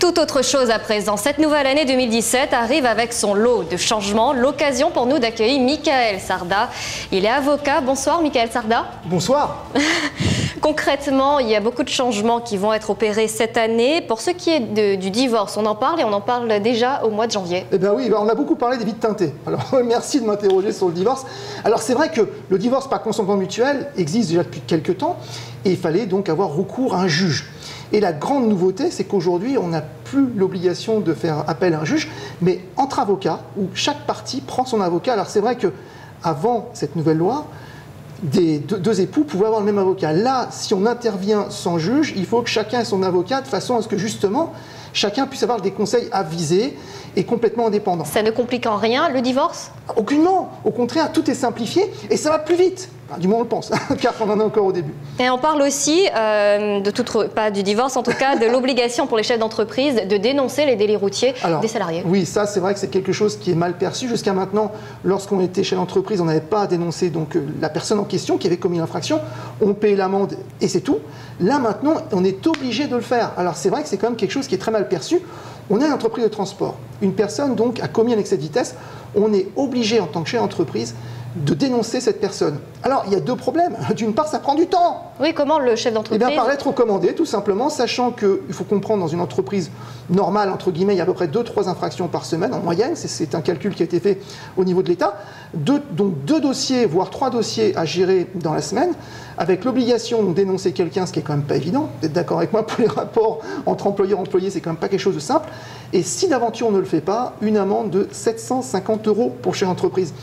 Tout autre chose à présent. Cette nouvelle année 2017 arrive avec son lot de changements. L'occasion pour nous d'accueillir Michael Sarda. Il est avocat. Bonsoir Michael Sarda. Bonsoir. Concrètement, il y a beaucoup de changements qui vont être opérés cette année. Pour ce qui est du divorce, on en parle et on en parle déjà au mois de janvier. Eh bien oui, on a beaucoup parlé des vies teintées. Alors merci de m'interroger sur le divorce. Alors c'est vrai que le divorce par consentement mutuel existe déjà depuis quelques temps et il fallait donc avoir recours à un juge. Et la grande nouveauté, c'est qu'aujourd'hui, on n'a plus l'obligation de faire appel à un juge, mais entre avocats, où chaque partie prend son avocat. Alors c'est vrai qu'avant cette nouvelle loi, deux époux pouvaient avoir le même avocat. Là, si on intervient sans juge, il faut que chacun ait son avocat de façon à ce que justement, chacun puisse avoir des conseils avisés et complètement indépendants. Ça ne complique en rien le divorce? Aucunement. Au contraire, tout est simplifié et ça va plus vite. Enfin, du moins on le pense, car on en est encore au début. Et on parle aussi, pas du divorce en tout cas, de l'obligation pour les chefs d'entreprise de dénoncer les délits routiers des salariés. Oui, ça c'est vrai que c'est quelque chose qui est mal perçu. Jusqu'à maintenant, lorsqu'on était chef d'entreprise, on n'avait pas à dénoncer donc, la personne en question qui avait commis l'infraction. On payait l'amende et c'est tout. Là maintenant, on est obligé de le faire. Alors c'est vrai que c'est quand même quelque chose qui est très mal perçu. On est une entreprise de transport. Une personne donc a commis un excès de vitesse. On est obligé en tant que chef d'entreprise de dénoncer cette personne. Alors, il y a deux problèmes. D'une part, ça prend du temps. Oui, comment le chef d'entreprise? Eh bien, par lettre recommandée, tout simplement, sachant qu'il faut comprendre, dans une entreprise normale, entre guillemets, il y a à peu près 2-3 infractions par semaine, en moyenne. C'est un calcul qui a été fait au niveau de l'État. Donc, 2 dossiers, voire 3 dossiers à gérer dans la semaine, avec l'obligation de dénoncer quelqu'un, ce qui est quand même pas évident. Vous êtes d'accord avec moi, pour les rapports entre employeur-employé, c'est quand même pas quelque chose de simple. Et si d'aventure on ne le fait pas, une amende de 750 € pour chef d'entreprise.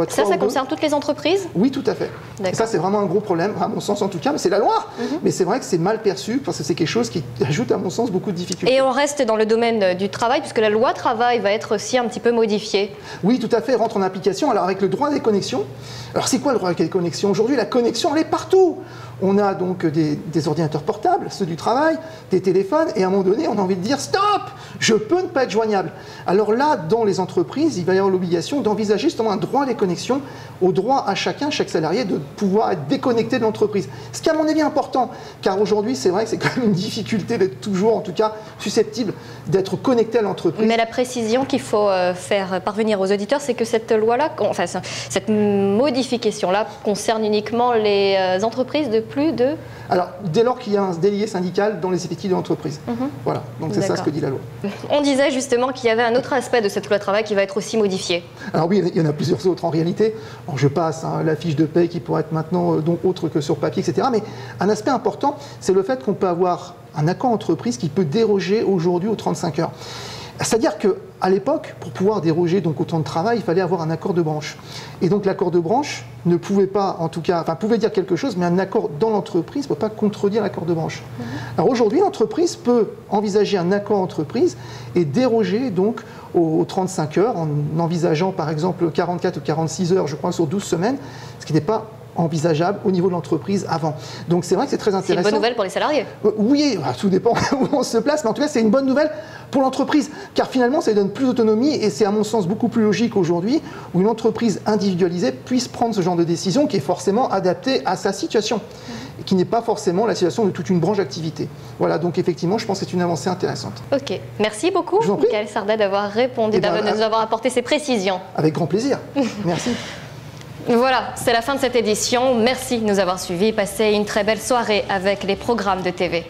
Ça concerne toutes les entreprises? Oui, tout à fait. Et ça, c'est vraiment un gros problème, à mon sens en tout cas, mais c'est la loi. Mais c'est vrai que c'est mal perçu, parce que c'est quelque chose qui ajoute, à mon sens, beaucoup de difficultés. Et on reste dans le domaine du travail, puisque la loi travail va être aussi un petit peu modifiée. Oui, tout à fait, rentre en application. Alors, avec le droit des connexions, alors c'est quoi le droit des connexions? Aujourd'hui, la connexion, elle est partout. On a donc des ordinateurs portables, ceux du travail, des téléphones, et à un moment donné, on a envie de dire « Stop! Je peux ne pas être joignable ». Alors là, dans les entreprises, il va y avoir l'obligation d'envisager justement un droit des connexions, au droit à chacun, chaque salarié, de pouvoir être déconnecté de l'entreprise. Ce qui, à mon avis, est important, car aujourd'hui, c'est vrai que c'est quand même une difficulté d'être toujours, en tout cas, susceptible d'être connecté à l'entreprise. Mais la précision qu'il faut faire parvenir aux auditeurs, c'est que cette loi-là, enfin, cette modification-là concerne uniquement les entreprises de plus de... Alors, dès lors qu'il y a un délégué syndical dans les effectifs de l'entreprise. Voilà, donc c'est ça ce que dit la loi. On disait justement qu'il y avait un autre aspect de cette loi travail qui va être aussi modifié. Alors oui, il y en a plusieurs autres en réalité. Alors, je passe la fiche de paie qui pourrait être maintenant donc autre que sur papier, etc. Mais un aspect important, c'est le fait qu'on peut avoir un accord entreprise qui peut déroger aujourd'hui aux 35 heures. C'est-à-dire qu'à l'époque, pour pouvoir déroger donc au temps de travail, il fallait avoir un accord de branche. Et donc l'accord de branche ne pouvait pas, en tout cas, enfin pouvait dire quelque chose, mais un accord dans l'entreprise ne peut pas contredire l'accord de branche. Alors aujourd'hui, l'entreprise peut envisager un accord entreprise et déroger donc aux 35 heures, en envisageant par exemple 44 ou 46 heures, je crois, sur 12 semaines, ce qui n'est pas envisageable au niveau de l'entreprise avant. Donc c'est vrai que c'est très intéressant. C'est une bonne nouvelle pour les salariés. Oui, tout dépend où on se place, mais en tout cas c'est une bonne nouvelle pour l'entreprise, car finalement ça lui donne plus d'autonomie et c'est à mon sens beaucoup plus logique aujourd'hui où une entreprise individualisée puisse prendre ce genre de décision qui est forcément adaptée à sa situation et qui n'est pas forcément la situation de toute une branche d'activité. Voilà, donc effectivement je pense que c'est une avancée intéressante. Ok, merci beaucoup Michael Sarda d'avoir répondu, de nous avoir apporté ces précisions. Avec grand plaisir, merci. Voilà, c'est la fin de cette édition. Merci de nous avoir suivis. Passez une très belle soirée avec les programmes de TV.